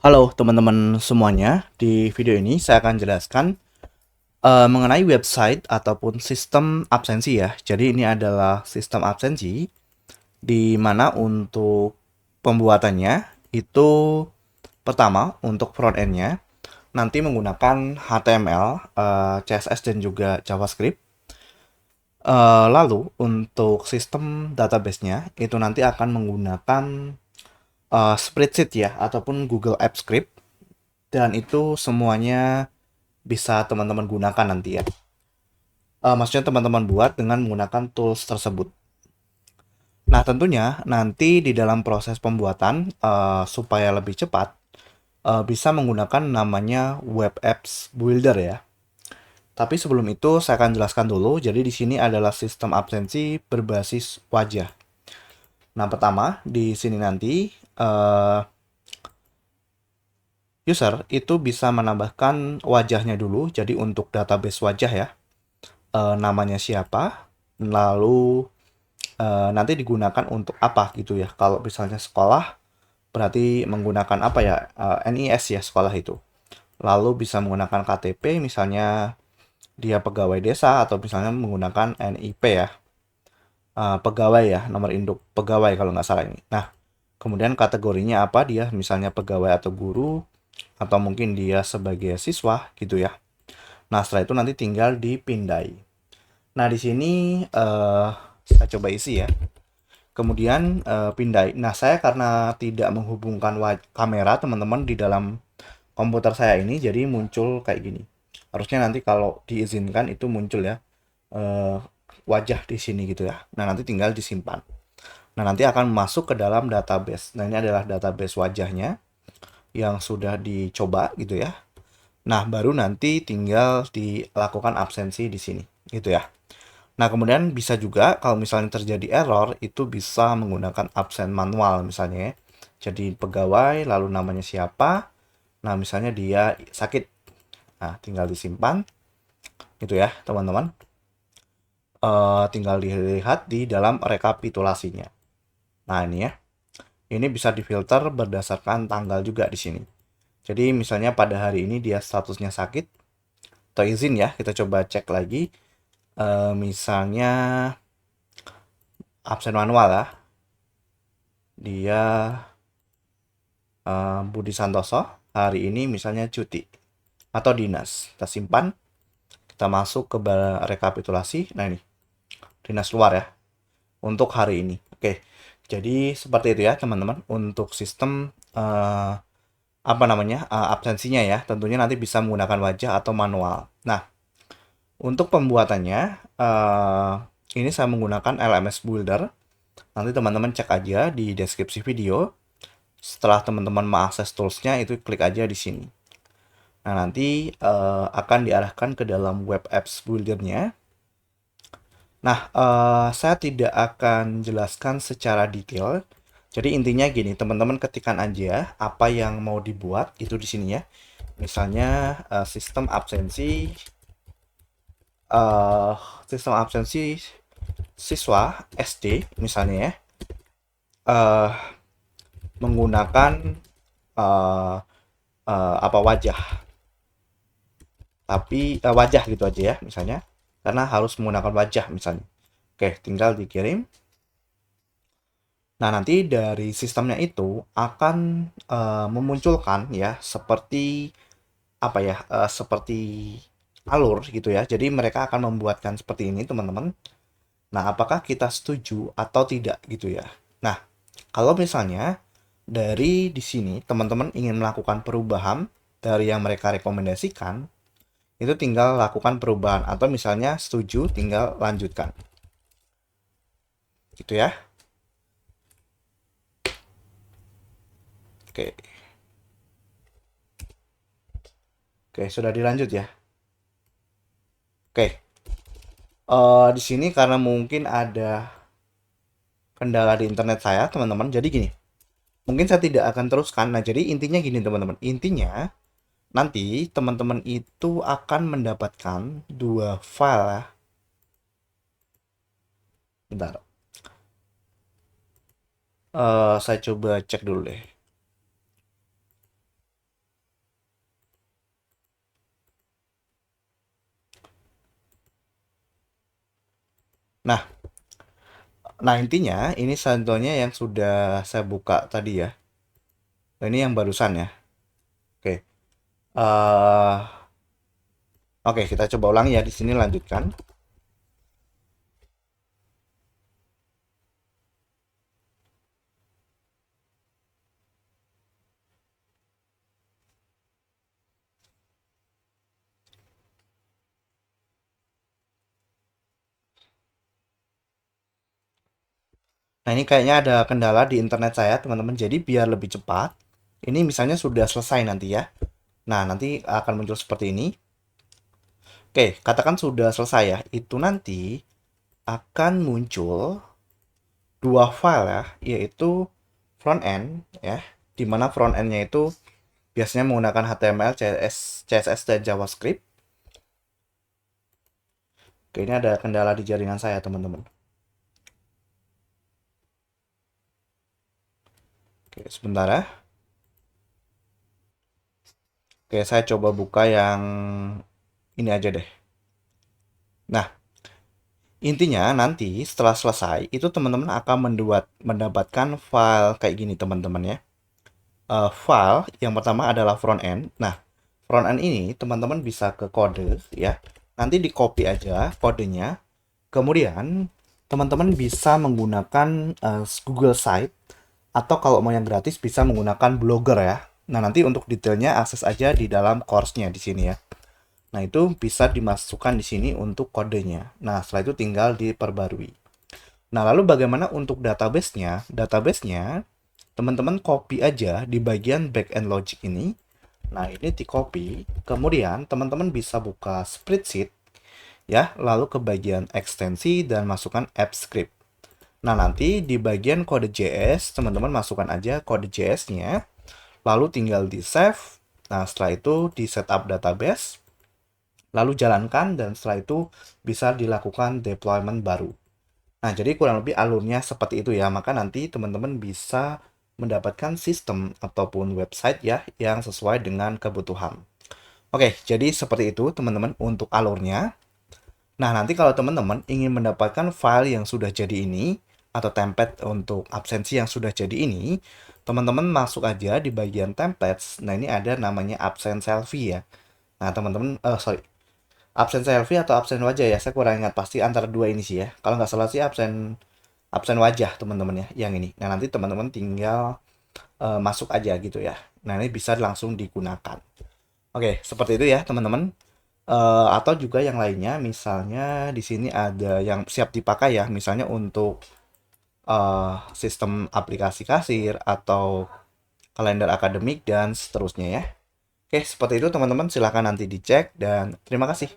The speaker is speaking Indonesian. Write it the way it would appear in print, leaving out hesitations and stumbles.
Halo teman-teman semuanya, di video ini saya akan jelaskan mengenai website ataupun sistem absensi ya. Jadi ini adalah sistem absensi di mana untuk pembuatannya itu pertama untuk front end-nya nanti menggunakan HTML, CSS dan juga JavaScript. Lalu untuk sistem database-nya itu nanti akan menggunakan spreadsheet ya ataupun Google Apps Script dan itu semuanya bisa teman-teman gunakan nanti ya. Maksudnya teman-teman buat dengan menggunakan tools tersebut. Nah, tentunya nanti di dalam proses pembuatan supaya lebih cepat bisa menggunakan namanya Web Apps Builder ya. Tapi sebelum itu saya akan jelaskan dulu. Jadi di sini adalah sistem absensi berbasis wajah. Nah, pertama di sini nanti user itu bisa menambahkan wajahnya dulu. Jadi untuk database wajah ya, namanya siapa, lalu nanti digunakan untuk apa gitu ya. Kalau misalnya sekolah, berarti menggunakan apa ya, NIS ya sekolah itu. Lalu bisa menggunakan KTP, misalnya dia pegawai desa, atau misalnya menggunakan NIP ya, pegawai ya, nomor induk pegawai kalau nggak salah ini. Nah, kemudian kategorinya apa dia, misalnya pegawai atau guru, atau mungkin dia sebagai siswa gitu ya. Nah, setelah itu nanti tinggal dipindai. Nah, di sini saya coba isi ya. Kemudian pindai. Nah, saya karena tidak menghubungkan kamera teman-teman di dalam komputer saya ini, jadi muncul kayak gini. Harusnya nanti kalau diizinkan itu muncul ya eh, wajah di sini gitu ya. Nah, nanti tinggal disimpan. Nah, nanti akan masuk ke dalam database. Nah, ini adalah database wajahnya yang sudah dicoba gitu ya. Nah, baru nanti tinggal dilakukan absensi di sini gitu ya. Nah, kemudian bisa juga kalau misalnya terjadi error, itu bisa menggunakan absen manual misalnya ya. Jadi pegawai, lalu namanya siapa. Nah, misalnya dia sakit. Nah, tinggal disimpan gitu ya, teman-teman. Tinggal dilihat di dalam rekapitulasinya. Nah, ini ya. Ini bisa difilter berdasarkan tanggal juga di sini. Jadi misalnya pada hari ini dia statusnya sakit atau izin ya, kita coba cek lagi. Misalnya absen manual ya. Dia Budi Santoso hari ini misalnya cuti atau dinas. Kita simpan, kita masuk ke rekapitulasi. Nah ini dinas luar ya untuk hari ini. Oke, jadi seperti itu ya teman-teman untuk sistem apa namanya absensinya ya. Tentunya nanti bisa menggunakan wajah atau manual. Nah, untuk pembuatannya ini saya menggunakan LMS Builder. Nanti teman-teman cek aja di deskripsi video. Setelah teman-teman mengakses toolsnya itu klik aja di sini. Nah, nanti akan diarahkan ke dalam web apps builder-nya. Nah, saya tidak akan jelaskan secara detail. Jadi intinya gini, teman-teman ketikkan aja apa yang mau dibuat itu di sini ya. Misalnya sistem absensi eh, sistem absensi siswa SD misalnya ya. eh, Menggunakan eh, apa wajah, tapi wajah gitu aja ya misalnya. Karena harus menggunakan wajah misalnya. Oke, tinggal dikirim. Nah, nanti dari sistemnya itu akan memunculkan ya seperti apa ya, seperti alur gitu ya. Jadi mereka akan membuatkan seperti ini, teman-teman. Nah, apakah kita setuju atau tidak gitu ya. Nah, kalau misalnya dari di sini teman-teman ingin melakukan perubahan dari yang mereka rekomendasikan, itu tinggal lakukan perubahan atau misalnya setuju tinggal lanjutkan. Gitu ya. Oke. Oke, sudah dilanjut ya. Oke. Di sini karena mungkin ada kendala di internet saya, teman-teman. Jadi gini, mungkin saya tidak akan teruskan. Nah, jadi intinya gini, teman-teman. Intinya nanti teman-teman itu akan mendapatkan dua file ya. Bentar. Saya coba cek dulu deh. Nah, nah intinya ini contohnya yang sudah saya buka tadi ya. Nah, ini yang barusan ya. Oke. eh oke, kita coba ulang ya di sini lanjutkan. Nah, ini kayaknya ada kendala di internet saya, teman-teman. Jadi biar lebih cepat, ini misalnya sudah selesai nanti ya. Nah, nanti akan muncul seperti ini. Oke, katakan sudah selesai ya. Itu nanti akan muncul dua file ya, yaitu front end ya, di mana front end-nya itu biasanya menggunakan HTML, CSS, dan JavaScript. Oke, ini ada kendala di jaringan saya, teman-teman. Oke, sebentar ya. Oke, saya coba buka yang ini aja deh. Nah, intinya nanti setelah selesai, itu teman-teman akan mendapatkan file kayak gini, teman-teman ya. File yang pertama adalah front end. Nah, front end ini teman-teman bisa ke kode ya. Nanti di copy aja kodenya. Kemudian teman-teman bisa menggunakan Google Site atau kalau mau yang gratis bisa menggunakan Blogger ya. Nah, nanti untuk detailnya akses aja di dalam course-nya di sini ya. Nah, itu bisa dimasukkan di sini untuk kodenya. Nah, setelah itu tinggal diperbarui. Nah, lalu bagaimana untuk database-nya? Database-nya teman-teman copy aja di bagian backend logic ini. Nah, ini di copy. Kemudian teman-teman bisa buka spreadsheet ya, lalu ke bagian ekstensi dan masukkan app script. Nah, nanti di bagian kode JS, teman-teman masukkan aja kode JS-nya, lalu tinggal di save. Nah, setelah itu di setup database, lalu jalankan dan setelah itu bisa dilakukan deployment baru. Nah, jadi kurang lebih alurnya seperti itu ya. Maka nanti teman-teman bisa mendapatkan sistem ataupun website ya yang sesuai dengan kebutuhan. Oke, jadi seperti itu teman-teman untuk alurnya. Nah, nanti kalau teman-teman ingin mendapatkan file yang sudah jadi ini atau template untuk absensi yang sudah jadi ini, teman-teman masuk aja di bagian templates. Nah, ini ada namanya absen selfie ya. Nah, teman-teman, sorry, absen selfie atau absen wajah ya, saya kurang ingat, pasti antara dua ini sih ya. Kalau nggak salah sih absen absen wajah teman-teman ya yang ini. Nah, nanti teman-teman tinggal masuk aja gitu ya. Nah, ini bisa langsung digunakan. Oke, seperti itu ya teman-teman. Atau juga yang lainnya, misalnya di sini ada yang siap dipakai ya, misalnya untuk sistem aplikasi kasir atau kalender akademik dan seterusnya ya. Oke, seperti itu teman-teman. Silahkan nanti dicek dan terima kasih.